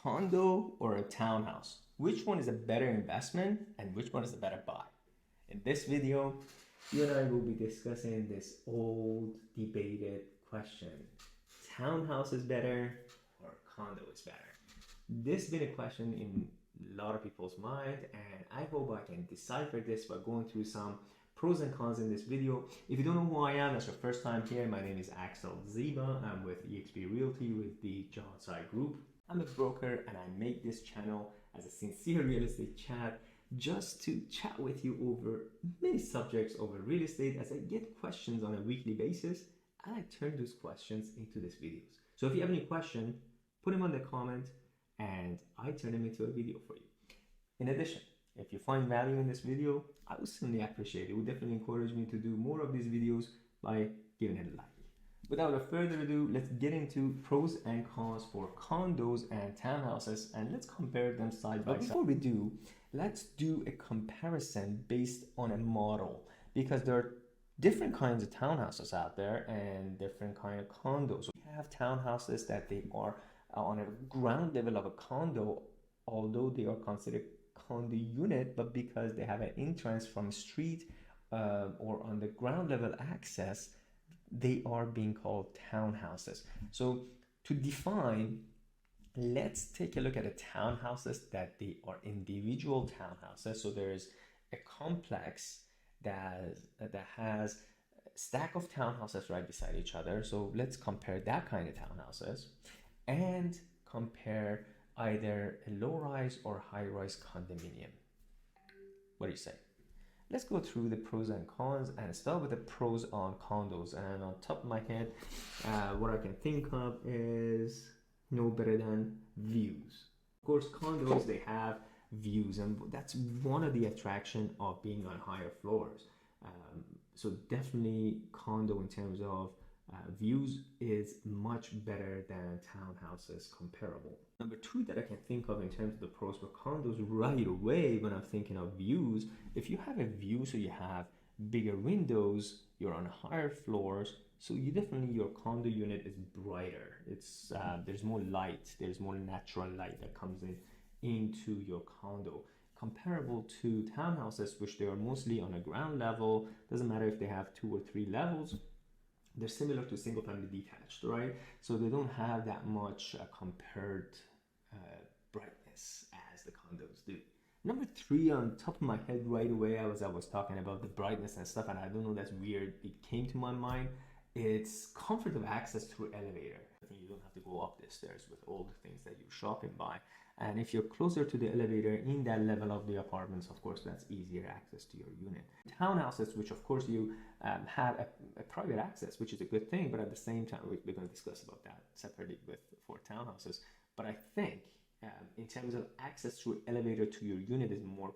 condo or a townhouse? Which one is a better investment and which one is a better buy? In this video, you and I will be discussing this old debated question. Townhouse is better or condo is better? This has been a question in a lot of people's mind, and I hope I can decipher this by going through some pros and cons in this video. If you don't know who I am, that's your first time here, my name is Axel Ziba. I'm with eXp Realty with the Tsai group. I'm a broker and I make this channel as a sincere real estate chat just to chat with you over many subjects over real estate as I get questions on a weekly basis, and I turn those questions into these videos. So if you have any question, put them on the comment and I turn them into a video for you. In addition, if you find value in this video, I would certainly appreciate it. It would definitely encourage me to do more of these videos by giving it a like. Without further ado, let's get into pros and cons for condos and townhouses, and let's compare them side by side. Before we do, let's do a comparison based on a model, because there are different kinds of townhouses out there and different kind of condos. We have townhouses that they are on a ground level of a condo, although they are considered condo unit, but because they have an entrance from street or on the ground level access, they are being called townhouses. So to define, let's take a look at the townhouses that they are individual townhouses. So there's a complex that has a stack of townhouses right beside each other. So let's compare that kind of townhouses and compare either a low-rise or high-rise condominium. What do you say? Let's go through the pros and cons and start with the pros on condos. And on top of my head, what I can think of is no better than views. Of course, condos, they have views, and that's one of the attraction of being on higher floors. So definitely condo in terms of views is much better than townhouses comparable. Number two that I can think of in terms of the pros for condos right away when I'm thinking of views, if you have a view, so you have bigger windows, you're on higher floors, so you definitely, your condo unit is brighter. It's there's more light, there's more natural light that comes into your condo, comparable to townhouses, which they are mostly on a ground level. Doesn't matter if they have 2 or 3 levels, they're similar to single family detached, right? So they don't have that much compared brightness as the condos do. Number 3 on top of my head right away, I was talking about the brightness and stuff, and I don't know, that's weird, it came to my mind. It's comfort of access through elevator. I think you don't have to go up the stairs with all the things that you're shopping by. And if you're closer to the elevator in that level of the apartments, of course, that's easier access to your unit. Townhouses, which of course you have a private access, which is a good thing, but at the same time, we're going to discuss about that separately for townhouses. But I think in terms of access through elevator to your unit is more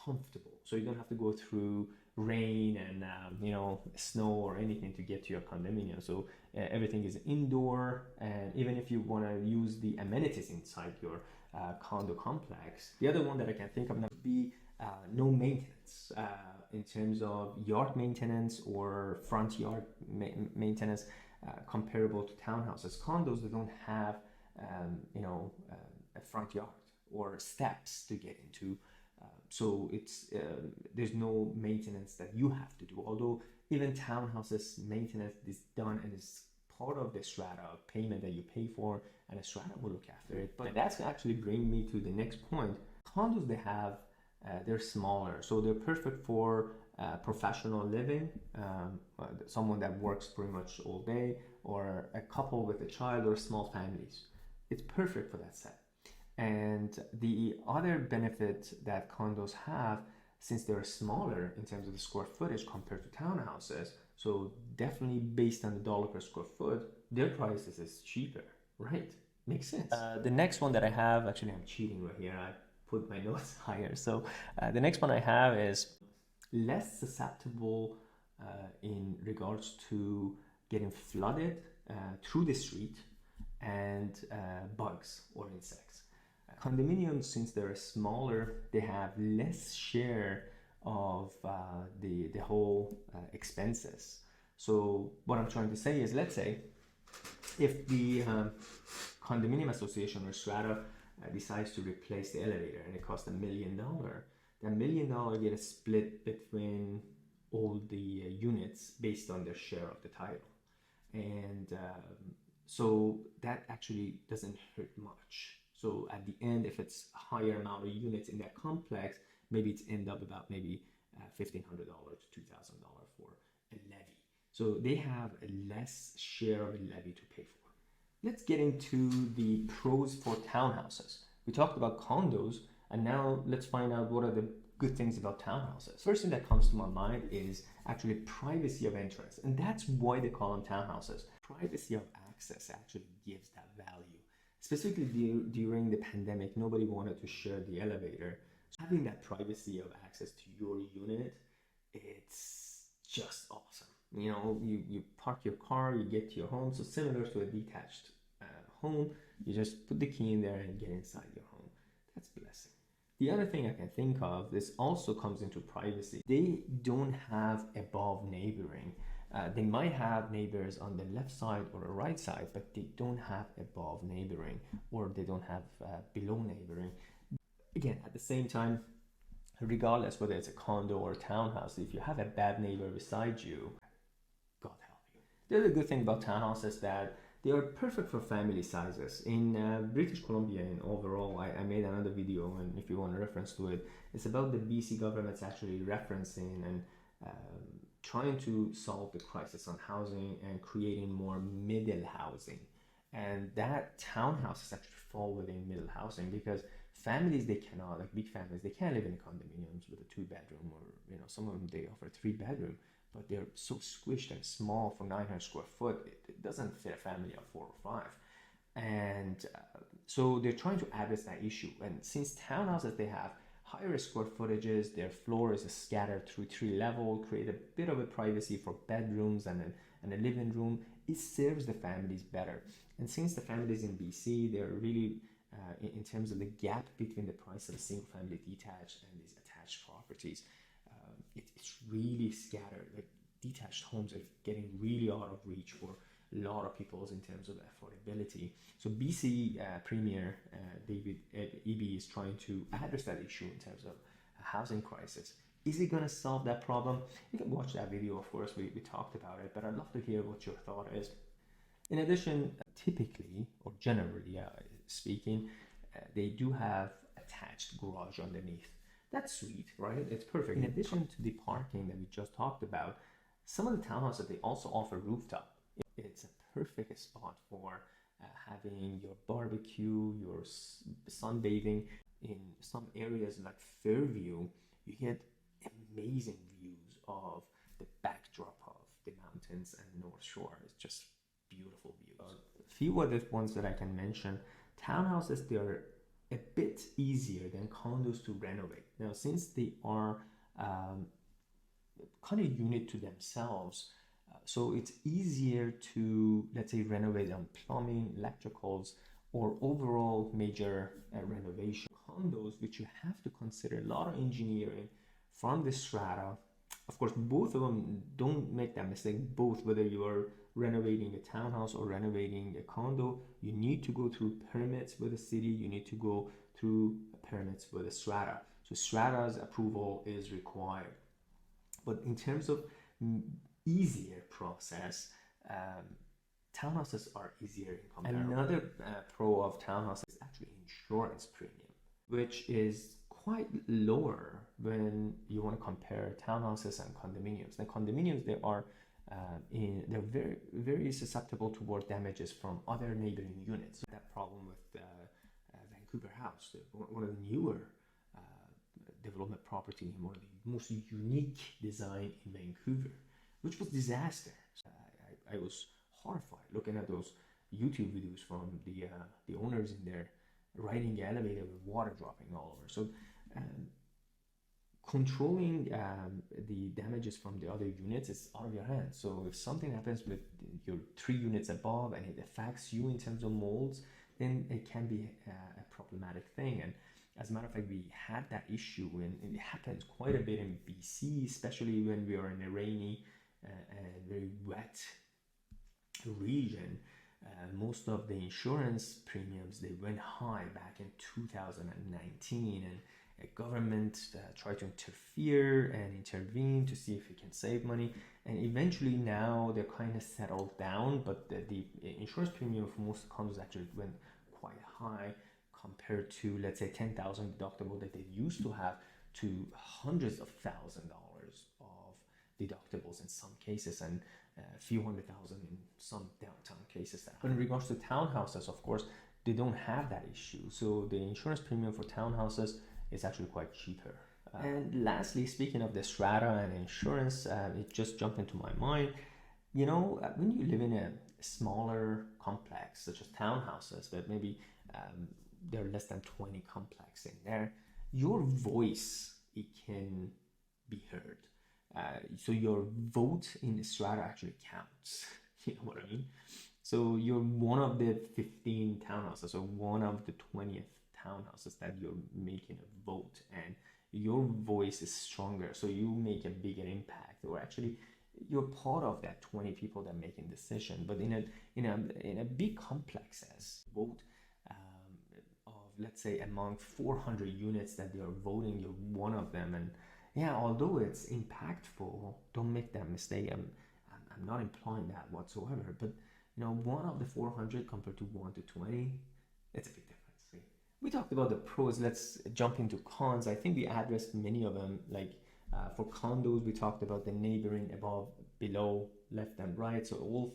comfortable. So you don't have to go through rain and snow or anything to get to your condominium. So everything is indoor, and even if you want to use the amenities inside your condo complex. The other one that I can think of would be no maintenance in terms of yard maintenance or front yard maintenance comparable to townhouses. Condos, they don't have a front yard or steps to get into. So it's there's no maintenance that you have to do. Although even townhouses maintenance is done and is part of the strata of payment that you pay for, and a strata will look after it. But that's actually bring me to the next point. Condos, they have they're smaller, so they're perfect for professional living, someone that works pretty much all day, or a couple with a child, or small families. It's perfect for that set. And the other benefit that condos have, since they're smaller in terms of the square footage compared to townhouses, so definitely based on the dollar per square foot, their prices is cheaper, right? Makes sense. The next one that I have, actually I'm cheating right here, I put my notes higher. So the next one I have is less susceptible in regards to getting flooded through the street and bugs or insects. Condominiums, since they're smaller, they have less share of the whole expenses. So what I'm trying to say is, let's say if the condominium association or strata decides to replace the elevator and it costs $1 million, that $1 million gets split between all the units based on their share of the title. And so that actually doesn't hurt much. So at the end, if it's a higher amount of units in that complex, maybe it's end up about maybe $1,500 to $2,000 for a levy. So they have a less share of a levy to pay for. Let's get into the pros for townhouses. We talked about condos, and now let's find out what are the good things about townhouses. First thing that comes to my mind is actually privacy of interest, and that's why they call them townhouses. Privacy of access actually gives that value. Specifically during the pandemic, nobody wanted to share the elevator. So having that privacy of access to your unit, it's just awesome. You know, you park your car, you get to your home. So similar to a detached home, you just put the key in there and get inside your home. That's a blessing. The other thing I can think of, this also comes into privacy. They don't have above neighboring. They might have neighbors on the left side or the right side, but they don't have above neighboring, or they don't have below neighboring. Again, at the same time, regardless whether it's a condo or a townhouse, if you have a bad neighbor beside you, God help you. The other good thing about townhouses is that they are perfect for family sizes. In British Columbia and overall, I made another video, and if you want a reference to it, it's about the BC government's actually referencing and trying to solve the crisis on housing and creating more middle housing. And that townhouses actually fall within middle housing, because families, they cannot, like big families, they can't live in condominiums with a 2-bedroom, or you know, some of them they offer 3-bedroom, but they're so squished and small for 900 square foot, it doesn't fit a family of 4 or 5. And so they're trying to address that issue. And since townhouses, they have higher square footages, their floor is scattered through 3 levels, create a bit of a privacy for bedrooms and a living room, it serves the families better. And since the families in BC, they're really in terms of the gap between the price of a single family detached and these attached properties, it's really scattered. Like detached homes are getting really out of reach for a lot of people in terms of affordability. So BC Premier David Eby is trying to address that issue in terms of a housing crisis. Is it going to solve that problem? You can watch that video, of course, we talked about it, but I'd love to hear what your thought is. In addition, typically, or generally speaking, they do have attached garage underneath. That's sweet, right? It's perfect. In addition to the parking that we just talked about, some of the townhouses, they also offer rooftop. It's a perfect spot for having your barbecue, your sunbathing. In some areas like Fairview, you get amazing views of the backdrop of the mountains and North Shore. It's just beautiful views. A few other ones that I can mention. Townhouses, they are a bit easier than condos to renovate. Now, since they are kind of unit to themselves, so it's easier to, let's say, renovate on plumbing, electricals, or overall major renovation. Condos, which you have to consider a lot of engineering from the strata. Of course, both of them, don't make that mistake. Both, whether you are renovating a townhouse or renovating a condo, you need to go through permits with the city. You need to go through permits with the strata. So strata's approval is required. But in terms of easier process, townhouses are easier in comparison. Another pro of townhouses is actually insurance premium, which is quite lower when you want to compare townhouses and condominiums. Now, condominiums, they are they're very, very susceptible toward damages from other neighboring units. That problem with Vancouver House, one of the newer development property, one of the most unique design in Vancouver, which was disaster. I was horrified looking at those YouTube videos from the owners in there riding the elevator with water dropping all over. So controlling the damages from the other units is out of your hands. So if something happens with your 3 units above and it affects you in terms of molds, then it can be a problematic thing. And as a matter of fact, we had that issue, and it happens quite a bit in BC, especially when we are in a rainy and very wet region. Most of the insurance premiums, they went high back in 2019, and a government tried to interfere and intervene to see if it can save money, and eventually now they're kind of settled down, but the insurance premium for most condos actually went quite high compared to, let's say, 10,000 deductible that they used to have, to hundreds of $1,000s of deductibles in some cases, and a few $100,000 in some downtown cases. But in regards to townhouses, of course, they don't have that issue. So the insurance premium for townhouses is actually quite cheaper. And lastly, speaking of the strata and insurance, it just jumped into my mind. You know, when you live in a smaller complex, such as townhouses, but maybe there are less than 20 complex in there, your voice, it can be heard. So your vote in the strata actually counts. You know what I mean? So you're one of the 15 townhouses, or one of the 20th townhouses that you're making a vote, and your voice is stronger, so you make a bigger impact, or actually you're part of that 20 people that are making decision. But in a big complexes, vote of, let's say, among 400 units that they are voting, you're one of them. And yeah, although it's impactful, don't make that mistake. I'm not implying that whatsoever, but you know, one of the 400 compared to 1 to 20, it's a big difference. See? We talked about the pros. Let's jump into cons. I think we addressed many of them. Like for condos, we talked about the neighboring above, below, left and right. So all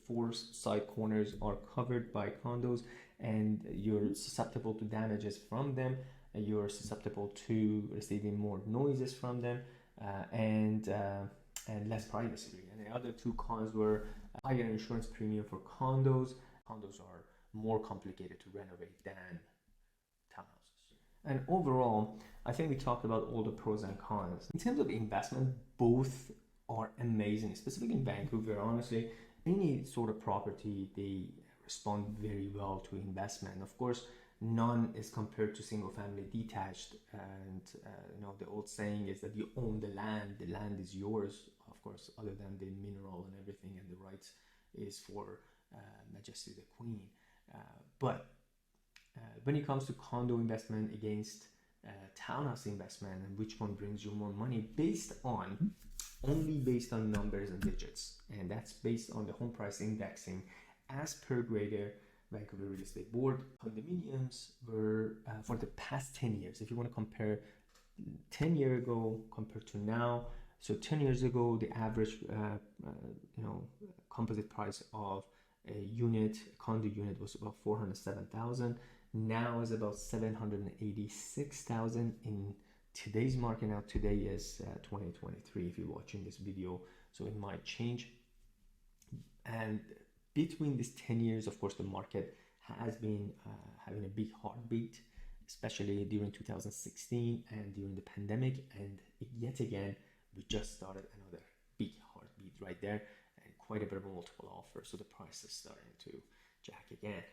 four side corners are covered by condos, and you're susceptible to damages from them. You're susceptible to receiving more noises from them, and less privacy. And the other two cons were higher insurance premium for condos. Condos are more complicated to renovate than townhouses. And overall, I think we talked about all the pros and cons. In terms of investment, both are amazing, specifically in Vancouver. Honestly, any sort of property, they respond very well to investment. Of course, none is compared to single family detached, and you know, the old saying is that you own the land is yours, of course, other than the mineral and everything, and the rights is for Majesty the Queen. But when it comes to condo investment against townhouse investment, and which one brings you more money, only based on numbers and digits, and that's based on the home price indexing as per Greater Vancouver Real Estate Board. Condominiums were for the past 10 years. If you want to compare 10 years ago compared to now, so 10 years ago, the average composite price of a condo unit was about 407,000. Now is about 786,000 in today's market. Now today is 2023 if you're watching this video, so it might change. And between these 10 years, of course, the market has been having a big heartbeat, especially during 2016 and during the pandemic. And yet again, we just started another big heartbeat right there, and quite a bit of multiple offers. So the price is starting to jack again.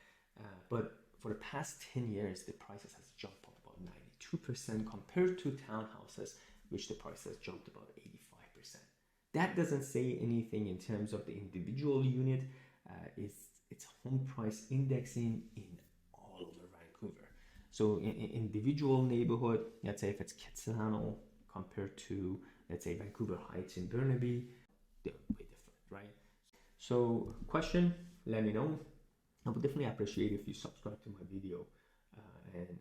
But for the past 10 years, the prices has jumped up about 92% compared to townhouses, which the price has jumped about 85%. That doesn't say anything in terms of the individual unit. It's home price indexing in all over Vancouver. So in individual neighborhood, let's say if it's Kitsilano compared to, let's say, Vancouver Heights in Burnaby, they're way different, right? So question, let me know. I would definitely appreciate if you subscribe to my video and